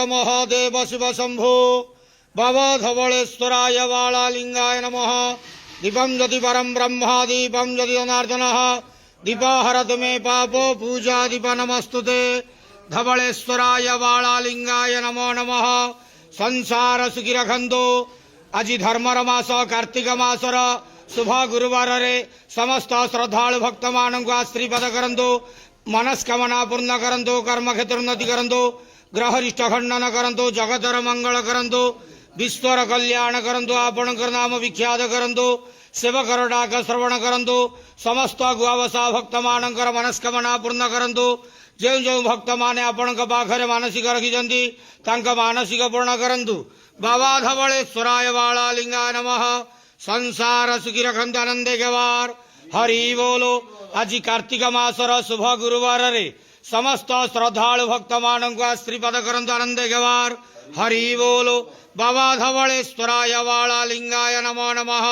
महादेव शिव शंभो बाबा धवलेश्वराय बालालिंगाय नमः। दीपं ज्योति परम ब्रह्मा दीपं ज्योति जनार्दनः दीपाहरत मे पापो पूजा दीप नमस्तुते। धवलेश्वराय बालालिंगाय नमो नमः। संसार सुखी रखंतो। आज धर्मर मास कार्तिक मासर शुभ गुरुवार रे समस्त श्रद्धालु भक्त मान को आशीर्वाद करंतु। मनस्कामना पूर्ण करंतु। कर्म क्षेत्र उन्नति करंतु। ग्रहरिष्ठ खंडन करंतु। जगतर मंगल करंतु। विश्वर कल्याण करंतु। आपणकर नाम विख्यात करंतु। सेवकर डाक श्रवण करंतु। समस्त गुआवसा भक्त मानकर मनस्कामना पूर्ण करंतु। जो जो भक्त माने आपण पाखरे मानसिक रखिछंती तांका मानसिक पूर्ण करंतु। बाबा धवलेश्वराय बालालिंगाय नमः। संसार सुखी रखंतु आनंदे गवार। हरि बोलो। आज कार्तिक मासर शुभ गुरुवार रे समस्त श्रद्धालु भक्त मान को आशीर्वाद करंतु आनंदे गवार। हरि बोलो। बाबा धवलेश्वराय बालालिंगाय नमो नमः।